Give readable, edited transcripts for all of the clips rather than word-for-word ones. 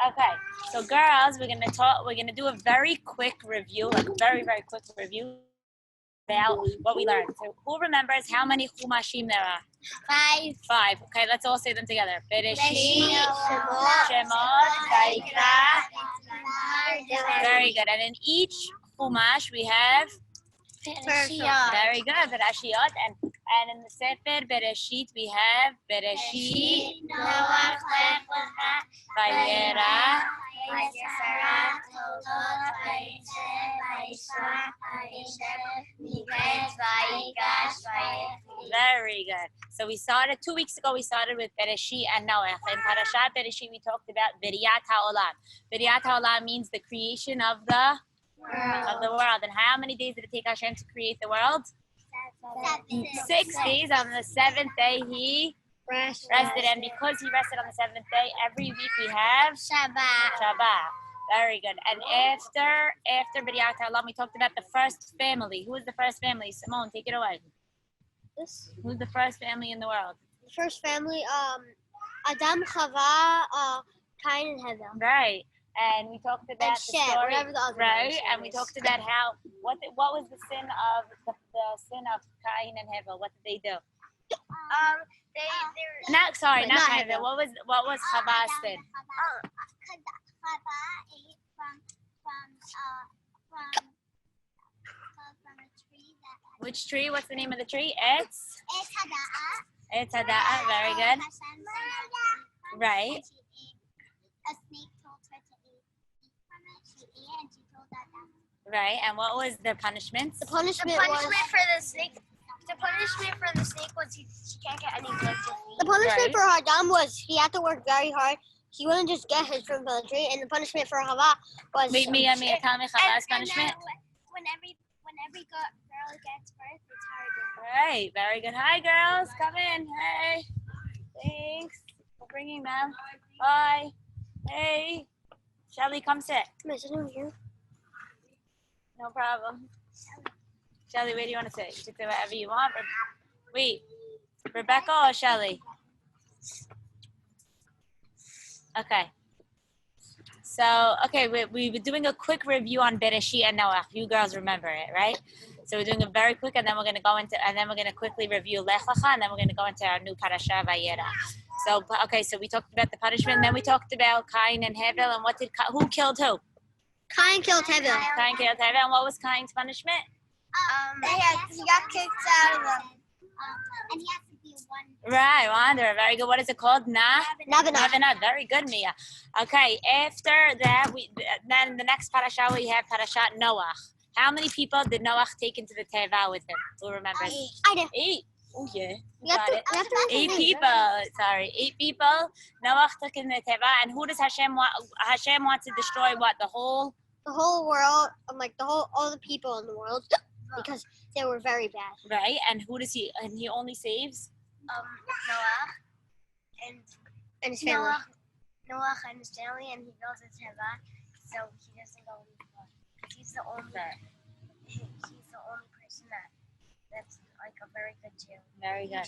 Okay, so girls, we're gonna do a very quick review, like a very, very quick review about what we learned. So who remembers how many chumashim there are? 5. 5. Okay, let's all say them together. Beresheet, Shemot, Shemot, Vayikra. Very good. good. And in each chumash we have very good Bereshiyot, and in the Sefer Beresheet we have Beresheet, Noach, Lech Lecha, Vayera, Vayisara, Toldot, Vayisher, Vayishlach, Vayisher, Miketz, Vayigash, Vayetzi. Very good. So we started 2 weeks ago. We started with Beresheet and Noach. In Parashat Beresheet, we talked about Biriyat HaOlam. Biriyat HaOlam means the creation of the world. And how many days did it take Hashem to create the world? 6 days. On the 7th day, he rested. And because he rested on the 7th day, every week we have Shabbat. Very good. And after Biriyat HaOlam, we talked about the first family. Who was the first family? Simone, take it away. Who's the first family in the world? The first family, Adam, Chava, Cain, and Hevel. Right. And we talked about the Shem, story, whatever the other right? name And we is. talked about how what was the sin of the sin of Cain and Hevel? What did they do? Not Hevel. Hevel. What was Chava's sin? Chava ate from a tree that Which tree? What's the name of the tree? It's Hada'ah. Very good. Right. A snake told her to eat from it. She ate and she told that. Right. And what was the punishment? The punishment for the snake. The punishment for the snake was she can't get any blood to eat. The punishment Right. for Adam was he had to work very hard. He wouldn't just get his fruit from the tree. And the punishment for Hava was Wait, Mia, tell me Chava's punishment. When every girl gets birth, it's harder. Right. Very good. Hi, girls. Come in. Hey. Thanks for bringing them. Bye. Hey. Shelly, come sit. No problem. Shelly, where do you want to sit? You can sit wherever you want. Wait, Rebecca or Shelly? Okay. So, okay, we were doing a quick review on Beresheet and Noach. You girls remember it, right? So we're doing a very quick, and then we're going to quickly review Lech Lecha, and then we're going to go into our new parasha Vayera. So, okay, so we talked about the punishment, and then we talked about Cain and Hevel, and who killed who? Cain killed Hevel. Cain killed Hevel, and what was Cain's punishment? He got kicked out of them. And he has to be one. Right, Wanderer, very good. What is it called? Nabanah. Very good, Mia. Okay, after that, then the next parasha we have Parashat Noach. How many people did Noach take into the Teva with him? Who remembers? 8. Oh yeah, you got it. 8 people. Sorry, 8 people. Noach took in the Teva, and who does Hashem want? Hashem wants to destroy what? The whole world, all the people in the world, because they were very bad. right. And who does he? And he only saves. Noah And his family. Noah and his family, and he builds a teva, so he doesn't go anymore. He's the only person that's like a very good Jew. Very good.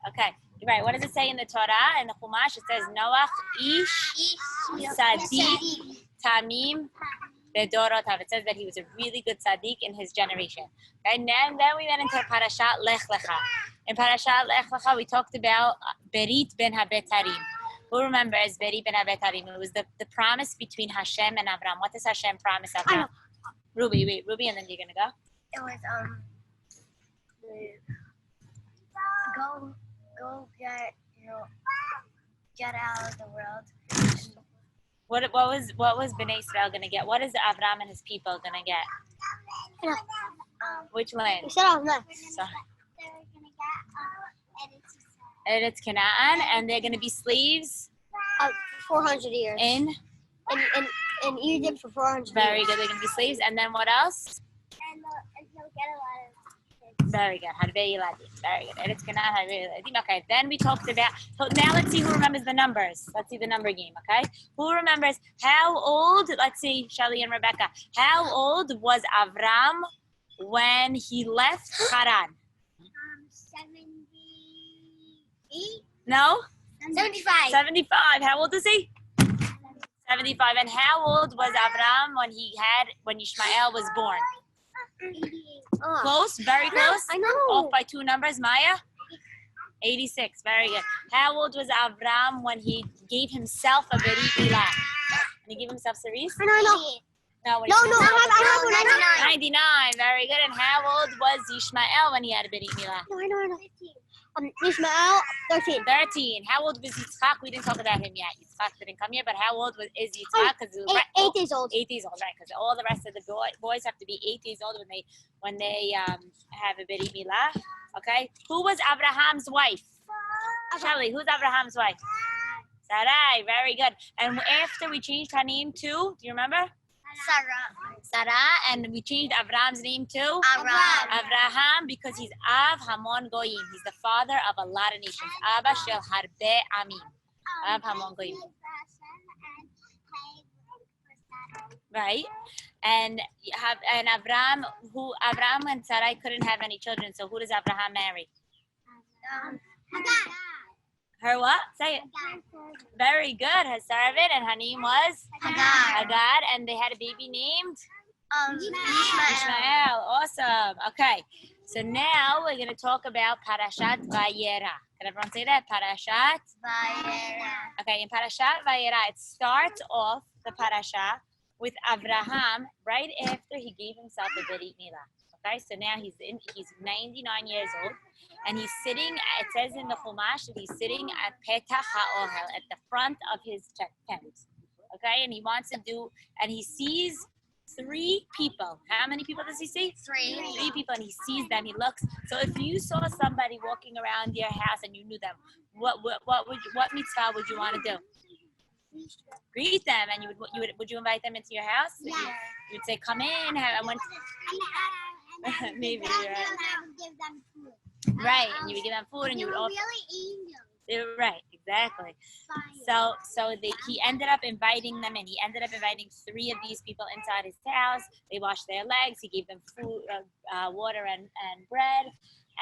Okay, you're right. What does it say in the Torah? In the Chumash, it says Noach ish Sadiq Tamim Bedorotav. It says that he was a really good tzaddik in his generation. Okay, and then we went into Parashat Lech Lecha. In Parashat Lech Lecha, we talked about Berit ben Habetarim. Who remembers Berit ben Habetarim? It was the promise between Hashem and Abraham. What does Hashem promise Abraham? Ruby, and then you're gonna go. It was go get out of the world. What was Bnei Israel gonna get? What is Abraham and his people gonna get? Which land? We said all that. Sorry. They're gonna get It's Canaan, and they're gonna be slaves 400 years. in. In Egypt for 400 Very years. good. They're gonna be slaves, and then what else? and he'll get a lot of kids. Very good. Harvei Yiladim. Very good. It's Canaan, Harvei Yiladim. Okay. Then we talked about. So now let's see who remembers the numbers. Let's see the number game. Okay. Who remembers how old? Let's see, Shelly and Rebecca. How old was Avram when he left Haran? 78. No. 75. 75. How old is he? 75. And how old was Avram when Ishmael was born? Close, very close. I know. Off by 2 numbers, Maya. 86. Very good. How old was Avram when he gave himself a Berit Milah? When he gave himself Cerise? I know. No, when No, he no, I have 99. Very good. And how old was Ishmael when he had a Berit Milah? No, I know. Ishmael, 13. 13. How old was Yitzchak? We didn't talk about him yet. Yitzchak didn't come yet, but how old is Yitzchak? 8 years old. 8 years old, right? Because all the rest of the boys have to be 8 years old when they have a Berit Milah. Okay. Who was Abraham's wife? Shelly, who's Abraham's wife? Sarai. Very good. And after we changed her name to, do you remember? Sarah, and we changed Avram's name to Avraham because he's Av Hamon Goyim. He's the father of a lot of nations. Abba Shel Harbe Amim. Av Hamon Goyim. Right? And Avram and Sarai couldn't have any children, so who does Abraham marry? Her what? Say it. Very good. Her servant, and her name was Hagar, and they had a baby named Ishmael. Awesome. Okay. So now we're going to talk about Parashat Vayera. Can everyone say that? Parashat Vayera. Okay. In Parashat Vayera, it starts off the parasha with Abraham right after he gave himself a Berit Milah. Okay. So now he's 99 years old. And he's sitting, it says in the Chumash that he's sitting at Petach HaOhel, at the front of his tent. Okay, and he wants to and he sees 3 people. How many people does he see? 3. 3 people, and he sees them, he looks. So if you saw somebody walking around your house and you knew them, what mitzvah would you want to do? Greet them, and would you invite them into your house? Yeah. You would say, come in, maybe, right, and you would give them food, and you would They were also, really angels. right, exactly. So he ended up inviting them in. He ended up inviting 3 of these people inside his house. They washed their legs. He gave them food, water, and bread.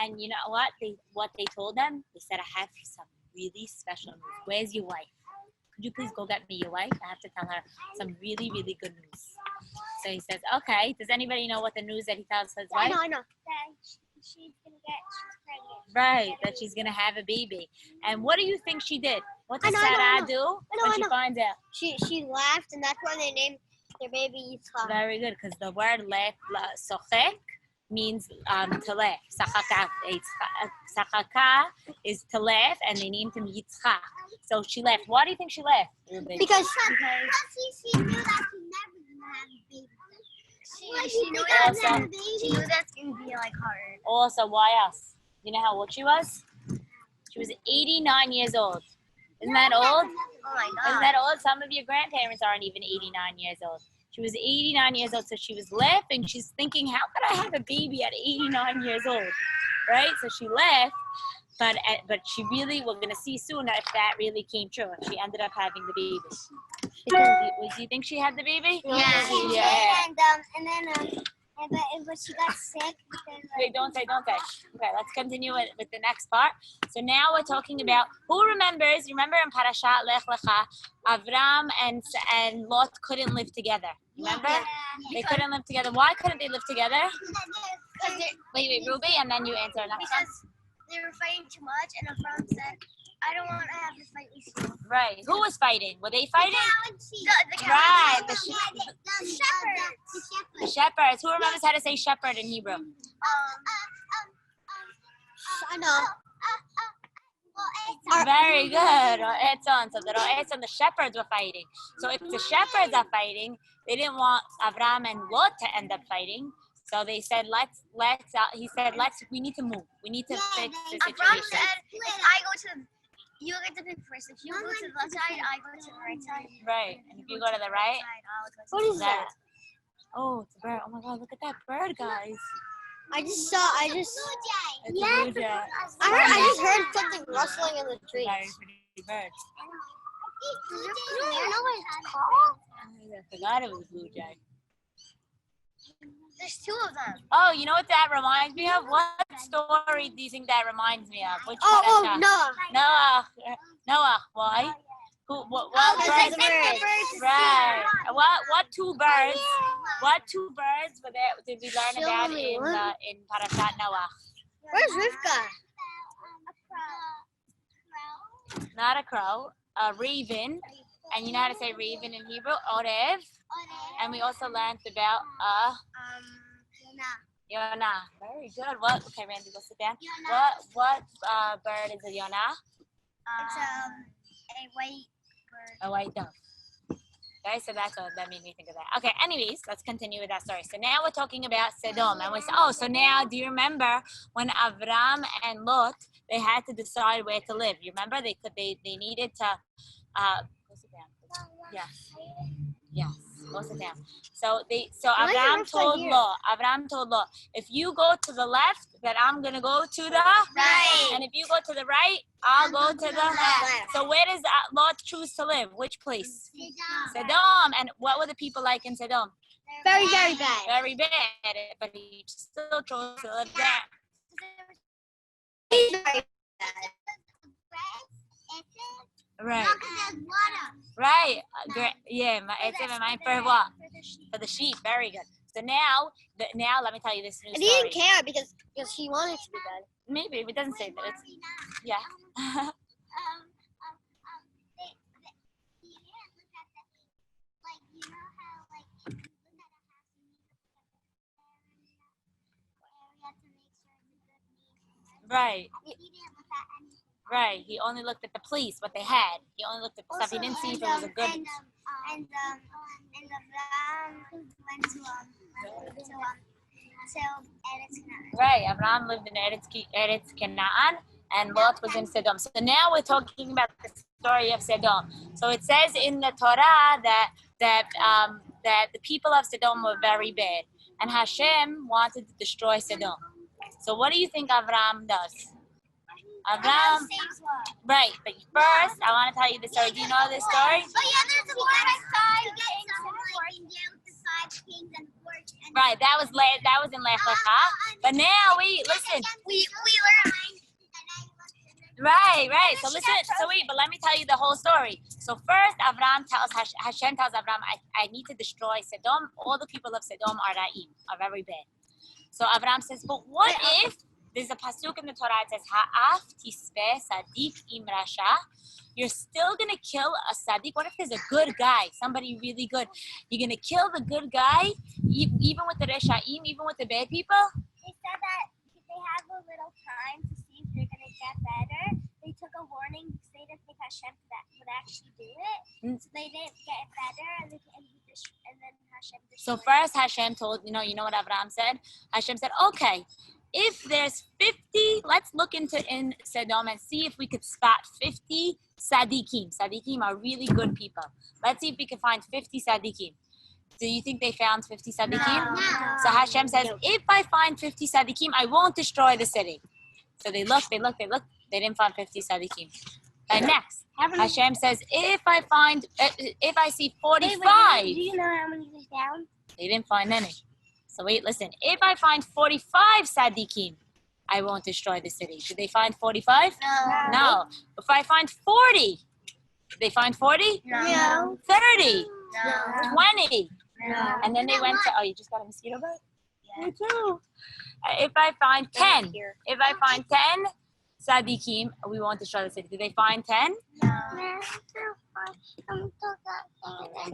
And you know what? What they told them? They said, I have some really special news. Where's your wife? Could you please go get me your wife? I have to tell her some really, really good news. So he says, okay. Does anybody know what the news that he tells his wife? I know. She's pregnant. Right, that she's gonna have a baby. And what do you think she did? What does I Sarah know. do when she finds out? She laughed, and that's why they named their baby Yitzchak. Very good, because the word sochek means to laugh. Sachaka is to laugh, and they named him Yitzchak. So she laughed. Why do you think she laughed? Because She knew that she never gonna have a baby. She knew that's going to be like hard. Also, why else? You know how old she was? She was 89 years old. Isn't that old? Oh my Isn't god. that old? Some of your grandparents aren't even 89 years old. She was 89 years old, so she was laughing. She's thinking, how could I have a baby at 89 years old? Right? So she laughed, but she really, we're going to see soon if that really came true. If she ended up having the baby. Do you think she had the baby? Yeah. But she got sick. Wait, don't say. Okay, let's continue with the next part. So now we're talking about who remembers. Remember in Parashat Lech Lecha, Avram and Lot couldn't live together. Remember? They couldn't live together. Why couldn't they live together? Wait, Ruby, and then you answer next one. Because they were fighting too much, and Avram said, I don't want to have to fight with you. Right. Who was fighting? Were they fighting? The Right. The shepherds. The shepherds. Who remembers how to say shepherd in Hebrew? I know. Very good. So the shepherds were fighting. So if the shepherds are fighting, they didn't want Avram and Lot to end up fighting. So they said, we need to move. We need to fix the Avram situation. said, if I go to you get to pick first. If you go to the left side, I go to the right side. Right. And if you go to the right, What is that? Oh, it's a bird. Oh my God, look at that bird, guys. I just It's a blue jay. I just heard something rustling in the trees. Very pretty bird. You don't know what it's called? I forgot it was a blue jay. There's 2 of them. Oh, you know what that reminds me of? What story do you think that reminds me of? Which Oh, Noah. Noah. Why? What because bird? the birds. Right. What two birds? What two birds were there? Did we learn about in Parashat Noah? Where's Rivka? Not a crow, a raven. And you know how to say raven in Hebrew? Orev. And we also learned about Yonah. Very good. What? Okay, Randy, go sit down. What bird is a Yonah? It's a white bird. A white dove. Okay, so that's what that made me think of that. Okay, anyways, let's continue with that story. So now we're talking about Sodom, and we say, so now do you remember when Avram and Lot they had to decide where to live? You remember they needed to go sit down. Yes, go sit down. So Avram told Lot, if you go to the left, then I'm gonna go to the right, and if you go to the right, I'll go to the left. So where does Lot choose to live? Which place? Sodom. And what were the people like in Sodom? Very, very bad. Very bad, but he still chose to live there. Very bad. Right. Right. Yeah. It's even mine for what? For the sheep. Very good. So now let me tell you this new And story. he didn't care because he wanted to be bad. Maybe it doesn't say that. It's, yeah. Right. Right. He only looked at the police, what they had. He only looked at the stuff. He didn't see if it was a good. And Avram went to Eretz Canaan. Right. Abraham lived in Eretz Canaan, and Lot was in Sodom. So now we're talking about the story of Sodom. So it says in the Torah that the people of Sodom were very bad, and Hashem wanted to destroy Sodom. So what do you think Abraham does? Abraham, right, but first I want to tell you the story. Do you know this story? Oh yeah, there's a war outside. Right, that was in Lech Lecha. But now listen. We learned. Right. So listen. So wait, but let me tell you the whole story. So first, Hashem tells Abraham, I need to destroy Sodom. All the people of Sodom are ra'im, are very bad. So Abraham says, but what if there's a pasuk in the Torah that says, Ha'af tispe sadik im rasha. You're still going to kill a tzaddik. What if there's a good guy, somebody really good? You're going to kill the good guy, even with the reshaim, even with the bad people? They said that if they have a little time to see if they're going to get better, they took a warning because they didn't think Hashem would actually do it. So they didn't get better, and then Hashem destroyed. So first Hashem told, you know what Abraham said? Hashem said, okay, if there's 50, let's look in Sodom and see if we could spot 50 tzaddikim. Tzaddikim are really good people. Let's see if we can find 50 tzaddikim. Do you think they found 50 tzaddikim? No. So Hashem says, if I find 50 tzaddikim, I won't destroy the city. So they looked. They didn't find 50 tzaddikim. And next, Hashem says, if I see 45. Do you know how many they found? They didn't find any. So wait, listen. If I find 45 tzaddikim, I won't destroy the city. Did they find 45? No. If I find 40, did they find 40? No. 30? No. 20? No. And then they went to, you just got a mosquito bite? Yeah. Me too. If I find 10, if I find 10 tzaddikim, we won't destroy the city. Did they find 10? No.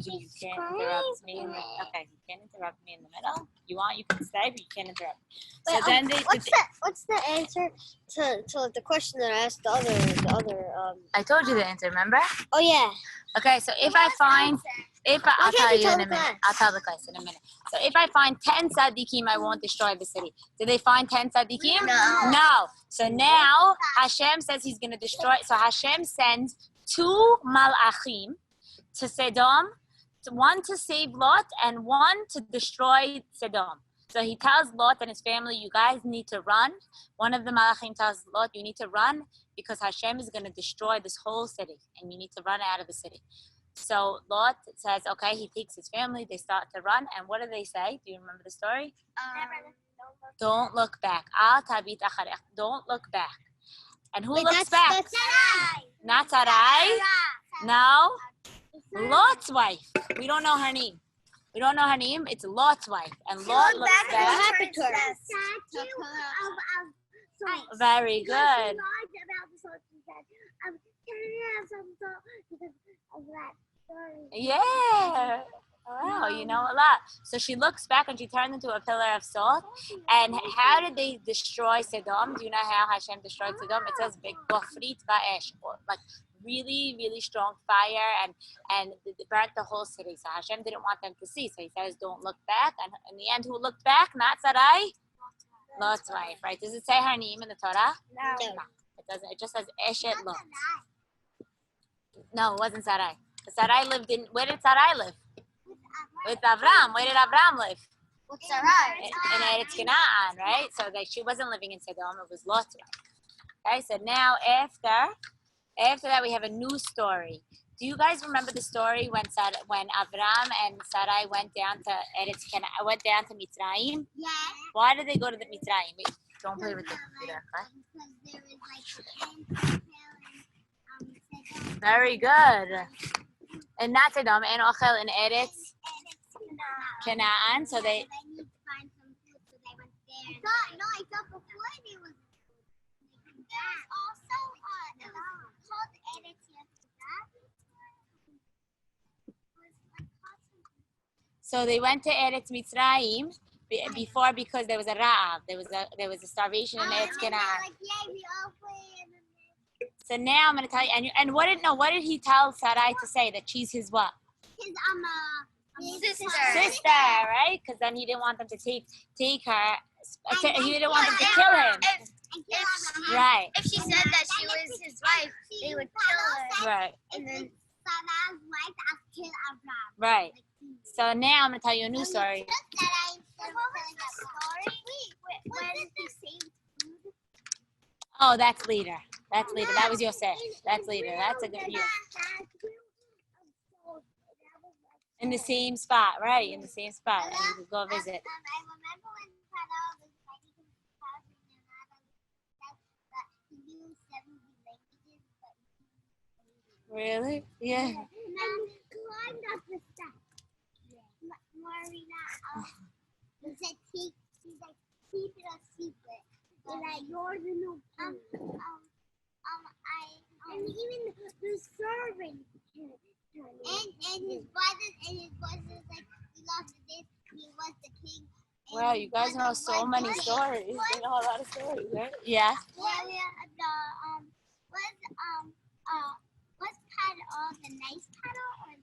You can't interrupt me. Okay, you can't interrupt me in the middle. You can stay, but you can't interrupt. So Wait, then what's the answer to the question that I asked the other I told you the answer, remember? Oh yeah. Okay, so I'll tell you in a minute. I'll tell the class in a minute. So if I find 10 tzaddikim, I won't destroy the city. Did they find 10 tzaddikim? No. So now Hashem says he's going to destroy. So Hashem sends 2 malachim to Sodom, one to save Lot and one to destroy Sodom. So he tells Lot and his family, you guys need to run. One of the malachim tells Lot, you need to run because Hashem is going to destroy this whole city and you need to run out of the city. So Lot says, okay, he takes his family, they start to run, and what do they say? Do you remember the story? Don't look back. Al tabit acharech. Don't look back. And who looks back? That's Not Sarai. No. Lot's wife. We don't know her name. We don't know her name. It's Lot's wife. And Lot looks What back. happened to her? Very good. She lied about the salt. She said, can I have some salt because of that story? Yeah. Wow, you know a lot. So she looks back and she turned into a pillar of salt. And how did they destroy Sodom? Do you know how Hashem destroyed Sodom? It says big bofrit ba'esh, like really, really strong fire, and they burnt the whole city. So Hashem didn't want them to see. So he says, don't look back. And in the end, who looked back? Not Sarai. Lot's wife, right? Does it say her name in the Torah? No. It doesn't. It just says Eshet Lot. No, it wasn't Sarai. Sarai lived in. Where did Sarai live? With Avram. Where did Avram live? With Sarai. In Eretz Canaan, right? So she wasn't living in Sodom. It was Lot's wife. Okay. So now after that, we have a new story. Do you guys remember the story when Avram and Sarai went down to Eretz Canaan? Went down to Mitzrayim? Yeah. Why did they go to the Mitzrayim? Wait, don't play with the computer. Okay? Because there was like Sodom. Very good. And not Sodom, and Ochel in Eretz Canaan. So they. need to find some food, so they went there. I thought before they was. There's also called Eretz So they went to Eretz Mitzrayim before because there was a ra'av. There was a starvation in Eretz Canaan. we all play in the So now I'm going to tell you. And what did he tell Sarai to say? That she's his what? his Sister. Sister, right? Because then he didn't want them to take her. He didn't want them to kill him. Right. If she said that she was his wife, they would kill her. Right. And then Sarah's wife asked kill Abraham. Right. So now I'm going to tell you a new story. Oh, that's later. That's later. That was your say. That's later. That's a good view. In the same spot, right? In the same spot. And you could go visit. I remember when Sarah was ready to pass in that he knew 70 languages, but Really? Yeah. and he climbed up the steps. Marina, he said, he's like, keep it a secret. He's like, you're the new king. And even the servant. And his brothers like, he lost this, he was the king. Wow, you guys know so many stories. You know a lot of stories, right? Yeah. Was Paro the nice Paro or the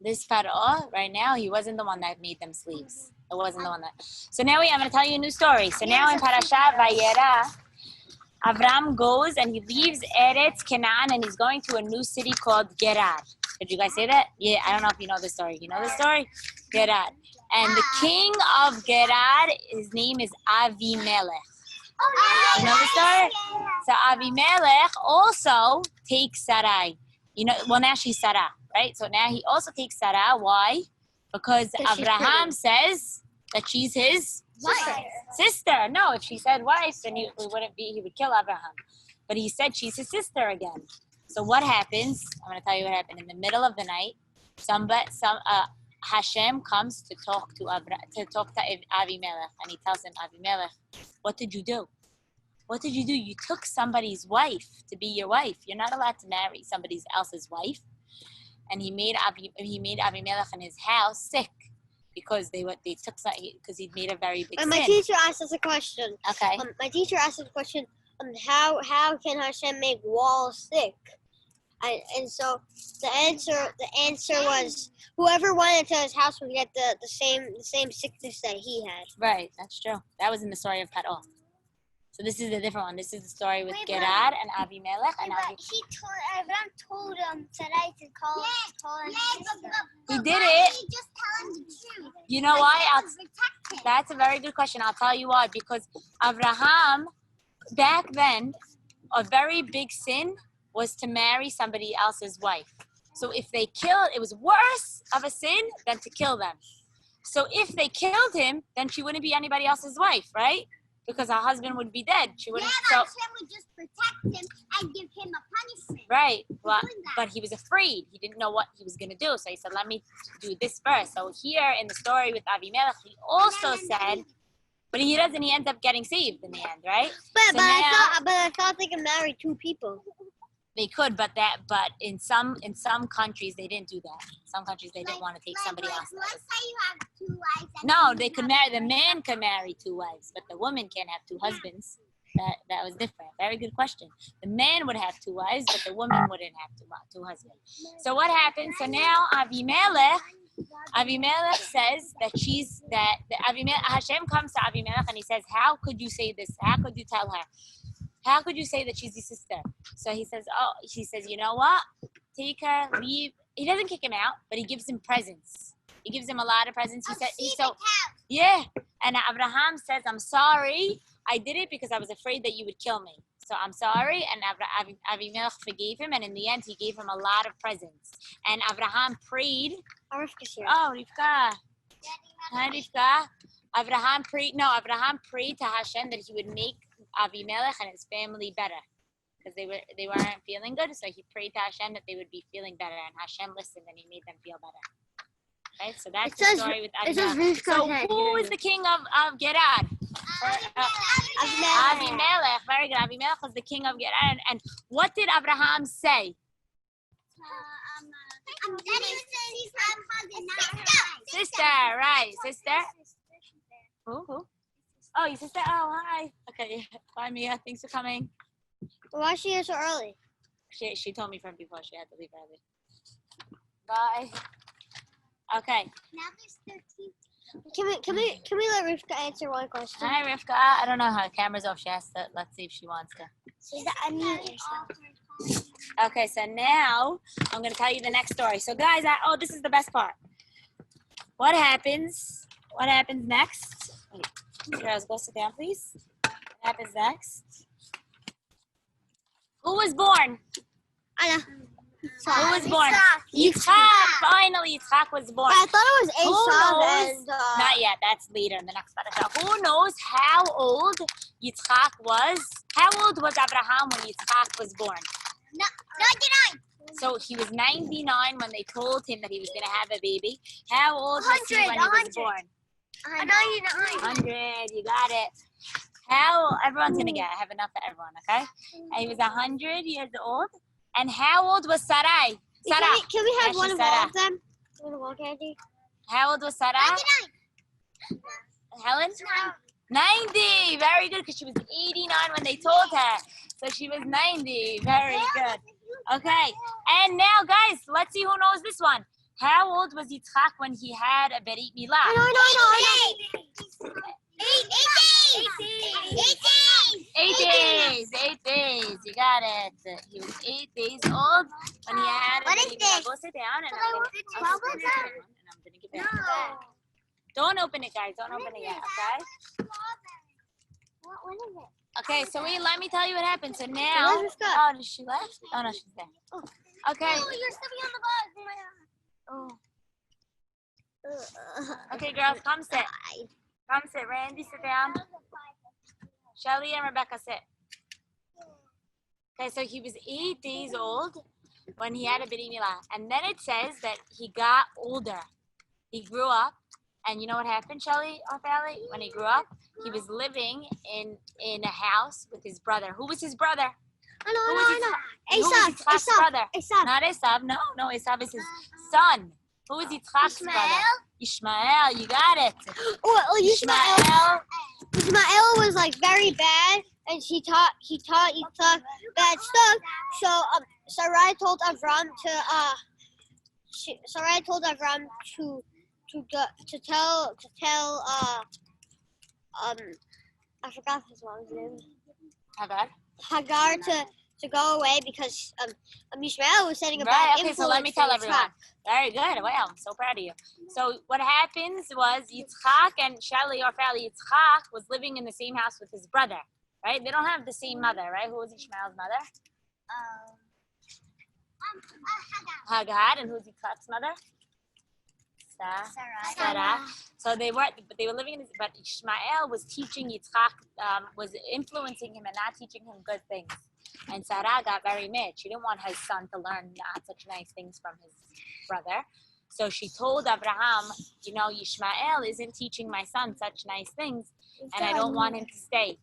This Pharaoh, right now, he wasn't the one that made them slaves. It wasn't the one that. So now I'm going to tell you a new story. So now in Parashat Vayera, Avram goes and he leaves Eretz Canaan and he's going to a new city called Gerar. Did you guys say that? Yeah, I don't know if you know the story. You know the story? Gerar. And the king of Gerar, his name is Avimelech. You know the story? So Avimelech also takes Sarai. You know, well now she's Sarah, right? So now he also takes Sarah. Why? Because Abraham says that she's his sister. No, if she said wife, then he would kill Abraham. But he said she's his sister again. So what happens? I'm going to tell you what happened. In the middle of the night, Hashem comes to talk to Avimelech, and he tells him, Avimelech, what did you do? What did you do? You took somebody's wife to be your wife. You're not allowed to marry somebody else's wife. And he made Avimelech and his house sick because because he'd made a very big sin. My teacher asked us a question. Okay. My teacher asked us a question. How can Hashem make walls sick? And so the answer was whoever went into his house would get the same sickness that he had. Right, that's true. That was in the story of Paro. So this is a different one. This is the story with Gerar and Avimelech. And Avram told Sarai to call him. He did it. He just tell him the truth. You know why? Protect him. That's a very good question. I'll tell you why. Because Abraham, back then, a very big sin was to marry somebody else's wife. So if they killed, it was worse of a sin than to kill them. So if they killed him, then she wouldn't be anybody else's wife, right? because her husband would be dead. She wouldn't. Yeah, So Hashem would just protect him and give him a punishment. right, well, doing that. but he was afraid. He didn't know what he was gonna do. So he said, "Let me do this first." So here in the story with Avimelech, he also said, but he doesn't. He ends up getting saved in the end, right? But So now- I thought they could marry two people. They could, but in some countries they didn't do that. Some countries they didn't want to take somebody else. Let's say you have 2 wives. And No, then they you could have marry. The a man can marry 2 wives, but the woman can't have 2 husbands. That was different. Very good question. The man would have 2 wives, but the woman wouldn't have 2 husbands. So what happened? So now Avimelech says that Hashem comes to Avimelech and he says, "How could you say this? How could you tell her? How could you say that she's your sister?" So he says, "You know what? Take her, leave." He doesn't kick him out, but he gives him presents. He gives him a lot of presents. He said, yeah. And Abraham says, "I'm sorry. I did it because I was afraid that you would kill me. So I'm sorry." And Avimelech forgave him, and in the end, he gave him a lot of presents. And Abraham prayed. Rivka's here. Oh, Rivka. Hi, Rivka. Abraham prayed to Hashem that he would make Avimelech and his family better, because they weren't feeling good. So he prayed to Hashem that they would be feeling better, and Hashem listened and he made them feel better. Right, so that's the story with Avimelech. So who is the king of Gerar? Avimelech. Very good. Avimelech was the king of Gerar. And what did Abraham say? Sister, right? Sister. Who? Oh, your sister. Oh, hi. Okay. Bye, Mia. Thanks for coming. Why is she here so early? She told me from before she had to leave early. Bye. Okay. Now there's 13. Can we let Rivka answer one question? Hi, Rivka. I don't know how camera's off. She has to. Let's see if she wants to. Okay, so now I'm going to tell you the next story. So, guys, this is the best part. What happens? What happens next? Wait, girls, go sit down, please. What happens next? Who was born? Anna. Who was born? Yitzchak. Finally, Yitzchak was born. I thought it was Who Esau knows? and Not yet. That's later in the next parasha. Who knows how old Yitzchak was? How old was Abraham when Yitzchak was born? 99. So he was 99 when they told him that he was going to have a baby. How old was he when he was born? 100. You got it. Everyone's going to get it. I have enough for everyone, okay? And he was 100 years old. And how old was Sarai? Sarah. Can we have one of all Sarah. of them? Want to walk, Andy? How old was Sarah? 99. Helen? 90. Very good, because she was 89 when they told her. So she was 90. Very good. Okay. And now, guys, let's see who knows this one. How old was Yitzchak when he had a Berit Milah? I know. 8 days. 8 days. You got it. He was 8 days old when he had a What is Berit Milah. this? Go sit down and But I'm I want going the 12 of them. to give it to you. Don't open it, guys. Don't open it yet, okay? What is it? Okay, so let me tell you what happened. So now, Where's Scott? oh, did she left? Oh no, she's there. Okay, Oh, you're stepping on the bug. oh. Okay, girls, come sit. Come sit. Randy, sit down. Shelly and Rebecca, sit. Okay, so he was 8 days old when he had a Brit Milah, and then it says that he got older. He grew up, and you know what happened, Shelly or Valley? When he grew up, he was living in a house with his brother. Who was his brother? I know. Who was Yitzchak's brother? Esav. Not Esav. No, Esav is his son. Who was Yitzchak's brother? Ishmael. You got it. Oh, Ishmael was like very bad, and he taught Yitzchak bad stuff. So Sarai told Avram to tell I forgot his mom's name. Hagar to go away because Ishmael was setting a bad Right, okay, influence. so let me tell for everyone. Yitzchak. Very good. Wow, I'm so proud of you. So what happens was Yitzchak and Shelly or Fally, Yitzchak was living in the same house with his brother, right? They don't have the same mother, right? Who was Ishmael's mother? Hagar. Hagar. And who's Yitzchak's mother? Sarah. So they were living in this, but Ishmael was teaching Yitzchak, was influencing him and not teaching him good things. And Sarah got very mad. She didn't want her son to learn not such nice things from his brother. So she told Abraham, Ishmael isn't teaching my son such nice things, and I don't want him to stay.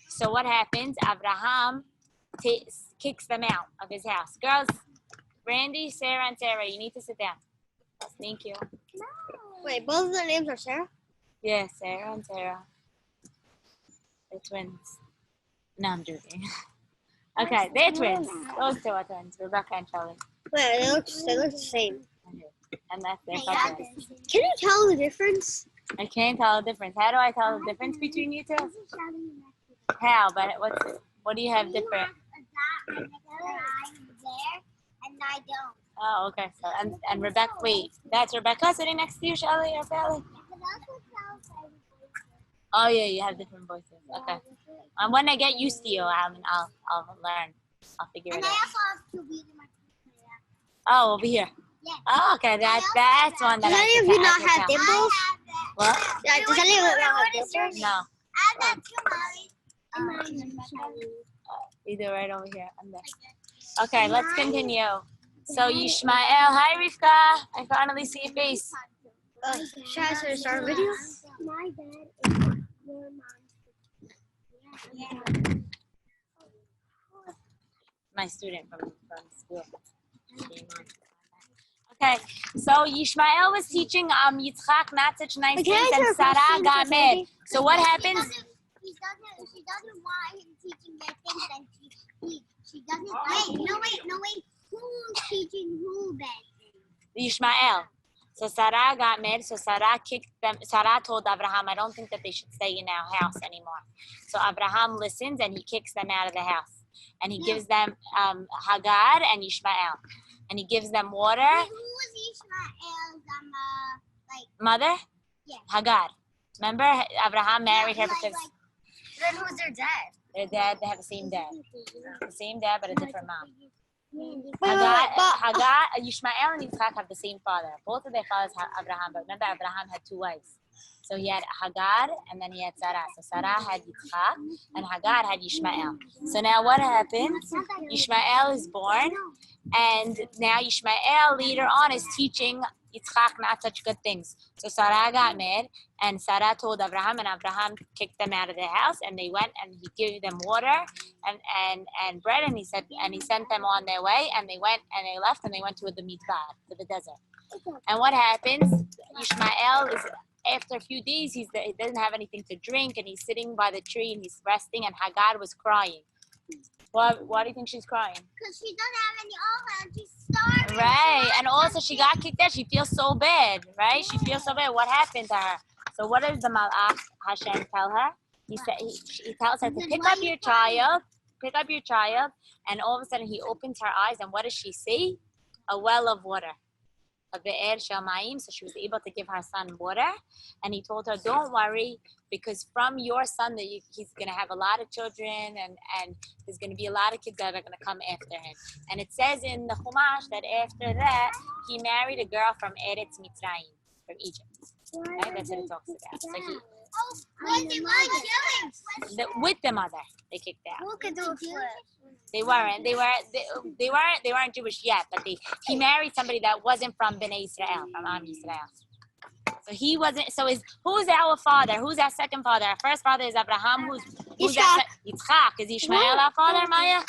So what happens? Abraham kicks them out of his house. Girls, Randy, Sarah, and Sarah, you need to sit down. Thank you. Wait, both of their names are Sarah? Yeah, Sarah and Sarah. They're twins. No, I'm joking. Okay, they're twins. Those two are twins, Rebecca and Charlie. Wait, they look the same. And that's their cousin. Can you tell the difference? I can't tell the difference. How do I tell the difference between you two? How? But what do you have different? And I don't. Oh, okay. So and Rebecca, wait, that's Rebecca sitting next to you, Shelly or Sally? Oh yeah, you have different voices. Okay. When I get used to you, I'll learn. I'll figure And it I out. also have to read my Oh, over here. Yeah. Oh, okay. That's one that Does I any of can you not tell. have dimples? What? Yeah, does any of you not have dimples? No. I got two Either right over here. I'm there. Okay, let's continue. So Ishmael, hi Rivka. I finally see your face. Should I start a video? My dad is your mom's. Yeah. My student from school. Okay, so Ishmael was teaching Yitzchak not such nice things, and Sarah got mad. So what happens? She doesn't want him teaching their things, and she doesn't. No wait. Who's teaching who then? Ishmael. So Sarah got mad. So Sarah kicked them. Sarah told Abraham, I don't think that they should stay in our house anymore. So Abraham listens and he kicks them out of the house. And he gives them Hagar and Ishmael. And he gives them water. Wait, who was Ishmael's Mother? Yeah. Hagar. Remember, Abraham married her because Then who's their dad? their dad, they have the same dad. The same dad, but a different mom. Wait, Hagar, Ishmael and Yitzchak have the same father. Both of their fathers have Abraham, but remember Abraham had two wives. So he had Hagar and then he had Sarah. So Sarah had Yitzchak and Hagar had Ishmael. So now what happens? Ishmael is born, and now Ishmael later on is teaching Yitzchak not such good things. So Sarah got mad, and Sarah told Abraham, and Abraham kicked them out of the house, and they went and he gave them water and bread, and he sent them on their way, and they went and they left and they went to the Midbar, to the desert. And what happens? Ishmael is, after a few days, he doesn't have anything to drink, and he's sitting by the tree and he's resting, and Hagar was crying. Why do you think she's crying? Because she doesn't have any oil and she's starving. Right, and also she got kicked out. She feels so bad, right? She feels so bad. What happened to her? So what does the Malach Hashem tell her? He tells her to pick up your child, and all of a sudden he opens her eyes, and what does she see? A well of water. A be'er shel ma'im, so she was able to give her son water, and he told her, don't worry, because from your son he's going to have a lot of children, and there's going to be a lot of kids that are going to come after him. And it says in the Chumash that after that he married a girl from Eretz Mitzrayim, from Egypt. Right? That's what it talks about. So with the mother, they kicked out. Who could do a flip? They weren't Jewish yet, but he married somebody that wasn't from Bnei Israel, from Am Yisrael. So he wasn't. So who's our father? Who's our second father? Our first father is Abraham. Who's Yitzchak? Is Ishmael our father, Maya?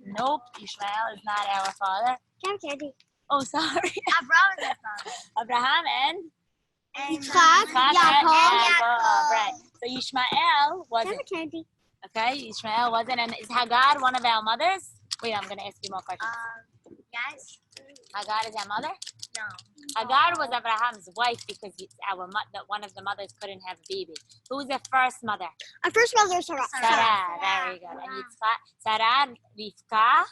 Nope, Ishmael is not our father. Oh, sorry. Abraham is their father. Abraham and Yitzchak, Yaakov. Right. So Ishmael wasn't. Okay, Ishmael wasn't. And is Hagar one of our mothers? Wait, I'm going to ask you more questions. Yes. Hagar is our mother? No. Hagar was Abraham's wife because one of the mothers couldn't have a baby. Who was the first mother? Our first mother is Sarah. Sarah. Very good. And Yitzchak, Sarah, Rivka,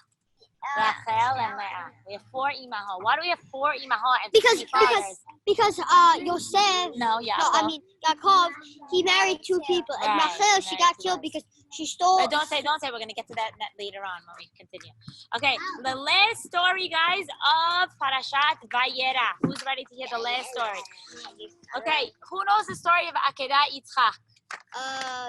Rachel, and Leah. We have 4 imahot. Why do we have 4 imahot and 3 fathers? Because Yosef, Yaakov. Yaakov, he married 2 people, and Right, Rachel, she got right, killed yes. because She stole. Don't say. We're gonna get to that later on when we continue. Okay, the last story, guys, of Parashat Vayera. Who's ready to hear the last story? Okay, who knows the story of Akedah Yitzchak?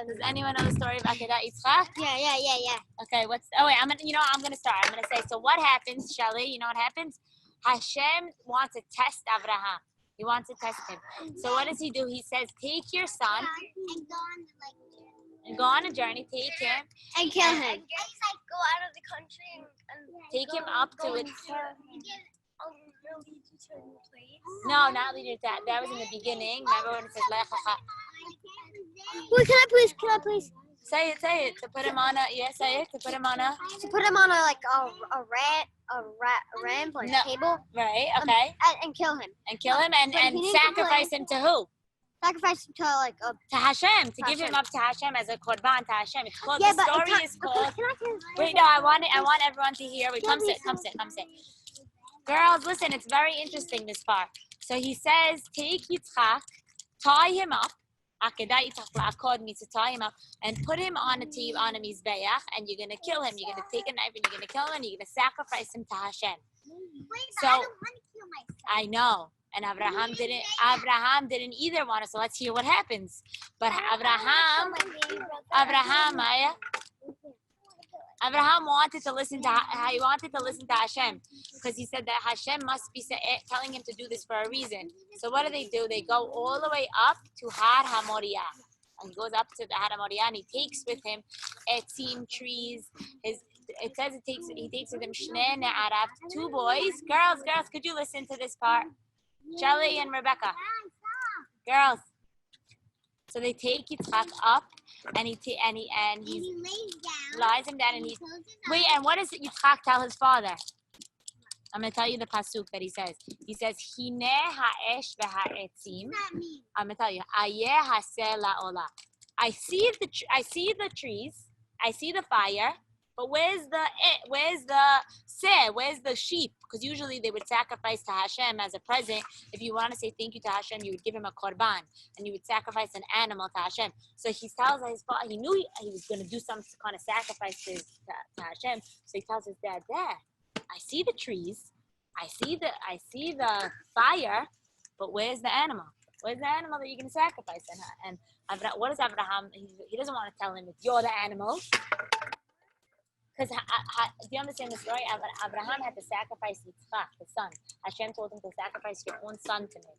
Does anyone know the story of Akedah Yitzchak? Yeah. Okay, I'm gonna start. I'm gonna say, so what happens, Shelly? You know what happens? Hashem wants to test Abraham. He wants to test him. So what does he do? He says, take your son and go on a journey, take him And kill him. And just like go out of the country and take him up to it. Lead you to a new place. No, not lead you to that. That was in the beginning. Remember when it says Lech Lecha? Wait, can I please? Say it. To put him on a, say it. To put him on a. To put him on a ramp, like No. table. Right, okay. And kill him. And kill him and he needs to sacrifice him to who? Sacrifice him to To Hashem. To give him Hashem. up to Hashem as a korban to Hashem. It's called, Yeah, the but story is called. Wait, no, I want everyone to hear. Wait, come sit. Girls, listen, it's very interesting, this part. So he says, take Yitzchak, tie him up. Akedah Yitzchak la'akod means to tie him up and put him on a mizbeach, and you're going to kill him. You're going to take a knife and you're going to kill him and you're going to sacrifice him to Hashem. Wait, So- I don't want to kill myself. I know. And Abraham didn't either want to. So let's hear what happens. But Abraham wanted to listen to Hashem, because he said that Hashem must be telling him to do this for a reason. So what do? They go all the way up to Har HaMoriah. And he goes up to the Har HaMoriah and he takes with him etzim trees. It says he takes with him Shnei Ne'arav, 2 boys. Girls, could you listen to this part? Shelly and Rebecca. Girls. So they take Yitzchak up, and he lies him down, and he wait. And what does Yitzchak tell his father? I'm gonna tell you the pasuk that he says. He says, "Hine ha'esh v'ha'etzim." I'm gonna tell you, "Ayeh haseh la'olah." I see the trees, I see the fire, but where's the sheep? Because usually they would sacrifice to Hashem as a present. If you want to say thank you to Hashem, you would give him a korban, and you would sacrifice an animal to Hashem. So he tells his father, he knew he was going to do some kind of sacrifice to Hashem. So he tells his dad, I see the trees, I see the fire, but where's the animal? Where's the animal that you can sacrifice? And what does Abraham? He doesn't want to tell him, you're the animal. Because do you understand the story? Abraham had to sacrifice Yitzchak, the son. Hashem told him to sacrifice your own son to me.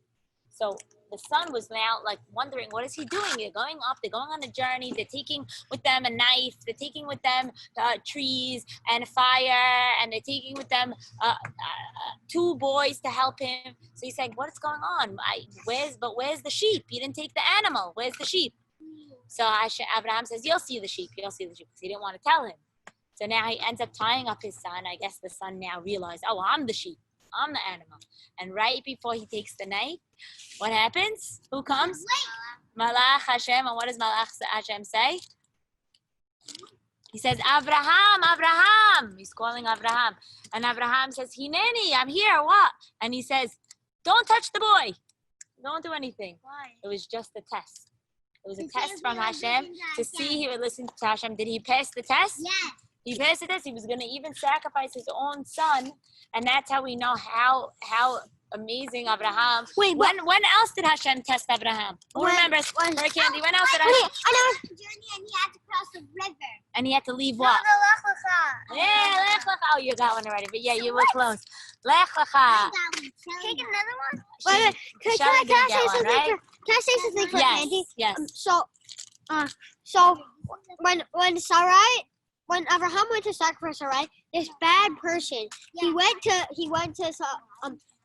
So the son was now like wondering, what is he doing? They're going on a journey. They're taking with them a knife. They're taking with them trees and fire, and they're taking with them 2 boys to help him. So he's like, what is going on? Where's the sheep? You didn't take the animal. Where's the sheep? So Abraham says, you'll see the sheep, because he didn't want to tell him. So now he ends up tying up his son. I guess the son now realized, I'm the sheep. I'm the animal. And right before he takes the knife, what happens? Who comes? Malach Hashem. And what does Malach Hashem say? He says, Abraham. He's calling Abraham. And Abraham says, Hineni, I'm here. What? And he says, don't touch the boy. Don't do anything. Why? It was just a test. It was a test from Hashem to see he would listen to Hashem. Did he pass the test? Yes. He passed the test. He was going to even sacrifice his own son, and that's how we know how amazing Abraham. Wait, when else did Hashem test Abraham? Who remembers? Her Candy. When else did Hashem? I know. Journey, and he had to cross the river. And he had to leave what? Yeah, Lech Lecha. Oh, you got one already, but yeah, you were close. Lech Lecha. Take another one. Wait, can I say something? Right? Can I say something for Candy? Yes. So when Abraham went to sacrifice Sarai, this bad person, he went to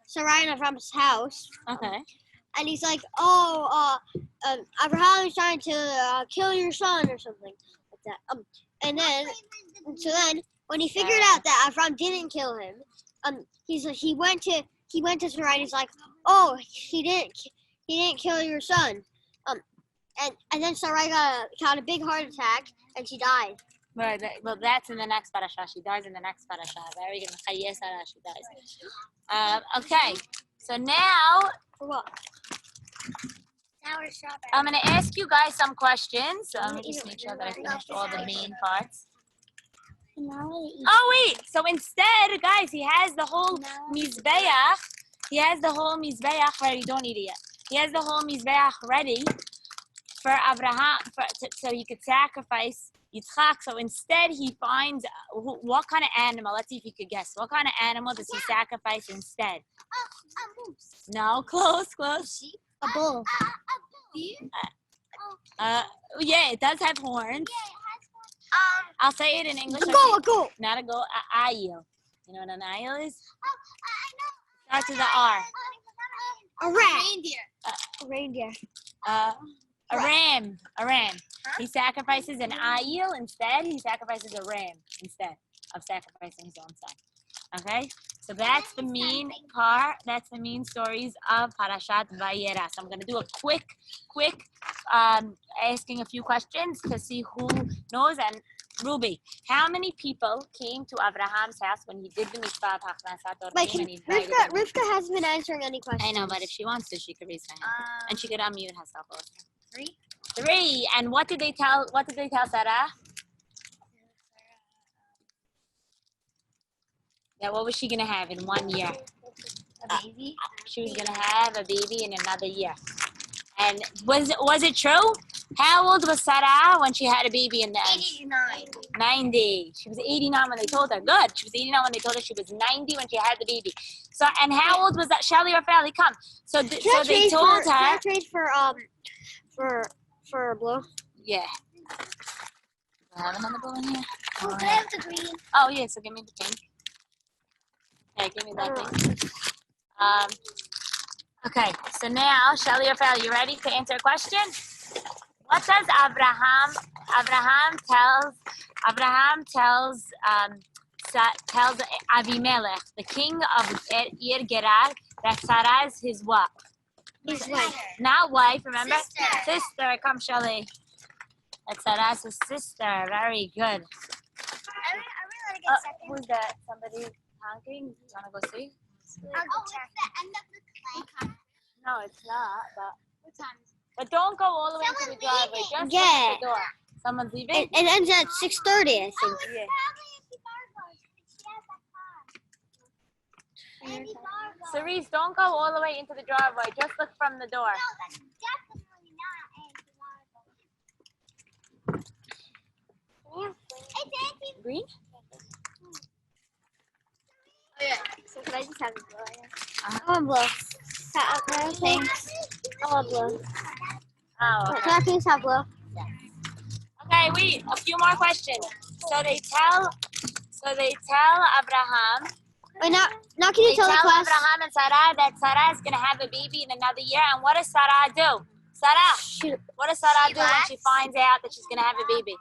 Sarai and Abraham's house. Okay. And he's like, Abraham is trying to kill your son or something like that. And then when he figured out that Abraham didn't kill him, he went to Sarai and he's like, he didn't kill your son. And then Sarai got a big heart attack and she died. Right. Well, that's in the next parasha. She dies in the next parasha. Very good. She dies. Okay. So now, For what? Sour strawberry. I'm going to ask you guys some questions. So let me just make sure that I finished all the main parts. Oh, wait. So instead, guys, he has the whole mizbeach. He has the whole mizbeach ready. Don't eat it yet. He has the whole mizbeach ready for Abraham, so he could sacrifice Yitzchak. So instead, he finds what kind of animal. Let's see if you could guess. What kind of animal does he sacrifice instead? A moose. No, close. A bull. Yeah, it does have horns. I'll say it in English. A goat. Not a goat, an ayil. You know what an ayil is? I know. Starts with an R. A rat. Reindeer. A ram. He sacrifices an ayil instead. He sacrifices a ram instead of sacrificing his own son. Okay? So that's the main part. That's the main stories of Parashat Vayera. So I'm going to do a quick asking a few questions to see who knows. And Ruby, how many people came to Abraham's house when he did the mitzvah of Hachnasat Like, Orchim and he invited them? Rivka hasn't been answering any questions. I know, but if she wants to, she could raise her hand. And she could unmute herself also. 3. 3. And what did they tell Sarah? That what was she gonna have in 1 year? A baby. She was gonna have a baby in another year. And was it true? How old was Sarah when she had a baby in the end? 89. 90. She was 89 when they told her. Good. She was 89 when they told her. She was 90 when she had the baby. So, and how old was that? Shelly or Fally? Come. So they told her. Can I trade for blue? Yeah. Do I have another blue in here? Oh, can I have the green? Oh, yeah. So give me the pink. Yeah, give me that pink. Okay. So now, Shelly or Fally, you ready to answer a question? What does Abraham tells Avimelech, the king of Ir Gerar, that Sarah is his what? His wife. Not wife, remember? Sister. Sister, come Shelly. That Sarah's his sister. Very good. I really want to get second. Who's that? Somebody honking? You want to go see? I'll go check. The end of the clay. No, it's not. But What time is it? But don't go all the way to the driveway. Just Yeah. look at the door. Someone's leaving? It ends at 6:30, I think. Yeah. Probably Auntie Bargo's. She has that car. Auntie Bargo. Cerise, don't go all the way into the driveway. Just look from the door. No, that's definitely not Auntie Bargo. It's Auntie Green? Oh, yeah. So can I just have the blue? I want blue. Thanks. I want blue. Oh, okay. Can I please have blue? Okay, wait. A few more questions. So they tell Abraham. Wait, now can you They tell the tell class? Abraham and Sarah that Sarah is gonna have a baby in another year. And what does Sarah do? Sarah, what does Sarah do when she finds out that she's gonna have a baby?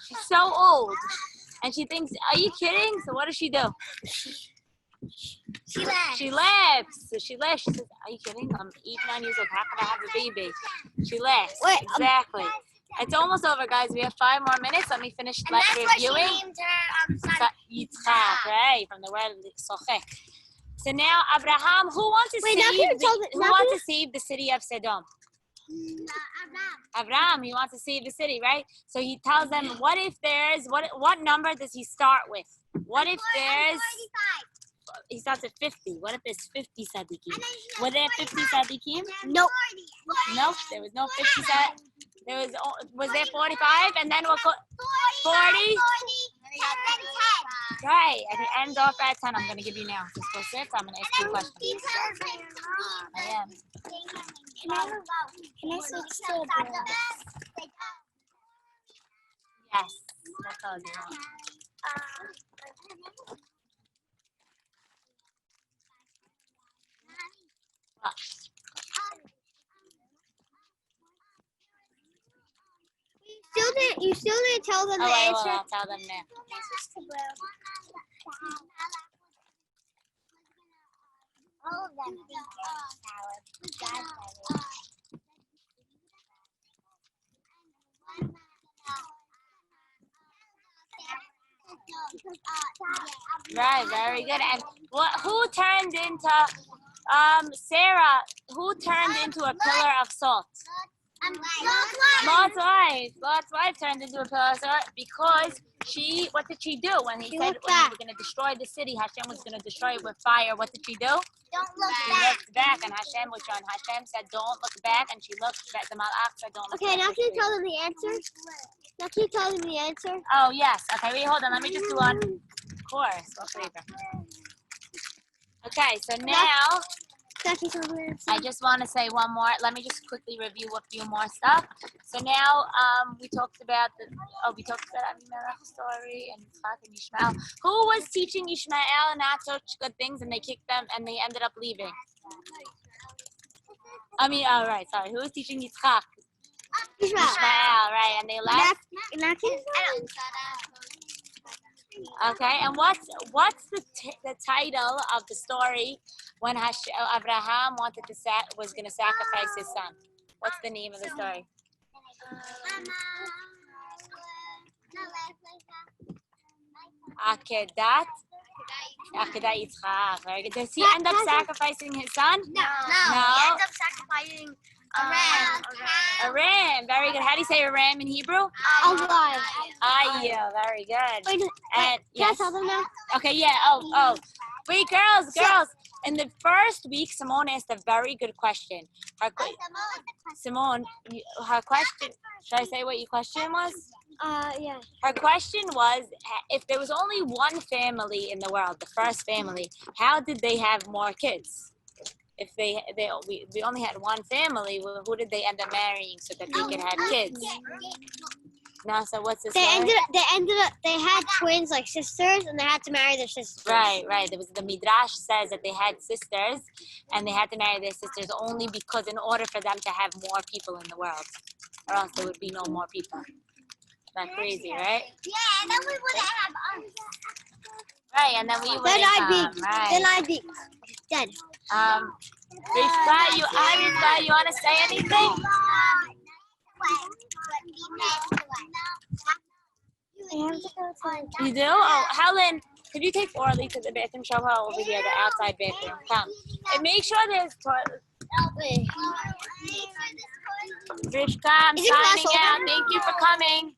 She's so old, and she thinks, "Are you kidding?" So what does she do? She left. She laughs. So she laughs. She says, "Are you kidding? I'm 89 years old. How can I have a baby?" She laughs. Wait, Exactly. It's almost over, guys. We have 5 more minutes. Let me finish And that's why she reviewing. named her Yitzchak, right? From the word sochek. So now Abraham, who wants to Wait, now can you tell the- who now wants can to save the city of Sodom? Abraham. Abraham, he wants to save the city, right? So he tells them, what if there's what number does he start with? What if there's 45. he starts at 50? What if there's 50 tzaddikim? Were there 50 tzaddikim? Nope. Nope, there was no 50 tzaddikim. Was there 45? And then what? 40? And then 10. Right, and it ends off at 10. I'm going to give you now. Just go sit. I'm going to ask you a question. I am. Can I switch to a blue? Yes, that's all you want. You still didn't tell them the I will. answer. I'll tell them now. All of them think it's salad. Right, very good. And who turned into Sarah, who turned into a pillar of salt? Lot's wife. Lot's wife turned into a pillar of salt because what did she do when he said when he was going to destroy the city, Hashem was going to destroy it with fire? What did she do? Don't look She back. looked back, and Hashem was showing. Hashem said, "Don't look back," and she looked back. The Malach said, "Don't look Okay, back." now can you tell them the answer? Now can you tell them the answer? Oh yes. Okay, wait, hold on. Let me just do on course. What flavor? Okay, so now. Now can you tell them the answer? I just want to say one more. Let me just quickly review a few more stuff. So now we talked about Avimelech's story and Yitzchak and Yishmael. Who was teaching Yishmael not such good things, and they kicked them and they ended up leaving? Right, sorry. Who was teaching Yitzchak? Yishmael, right, and they left. Now can you tell them? Okay, and what's the title of the story when Abraham was going to sacrifice his son? What's the name of the story? Akedat Yitzchak. Very good. Does he end up sacrificing his son? No. He ends up sacrificing a ram. Very good. How do you say a ram in Hebrew? Alive. Yeah, very good. Wait, And can I yes. tell them now? Okay, yeah. Oh. Wait, girls. In the first week, Simone asked a very good question. Simone, her question. Should I say what your question was? Yeah. Her question was, if there was only one family in the world, the first family, how did they have more kids? If we only had one family, well, who did they end up marrying so that they could have kids? No, so what's this? They had twins like sisters, and they had to marry their sisters. Right. There was the Midrash says that they had sisters, and they had to marry their sisters only because in order for them to have more people in the world, or else there would be no more people. Not crazy, right? Yeah, and then we wouldn't have us. Right, and then we would. Then I'd be dead. Rivka, you want to say anything? You do? Oh, Helen, could you take Orly to the bathroom? Show her over here, the outside bathroom. Come. And make sure there's toilet. Rivka, I'm signing out. Thank you for coming.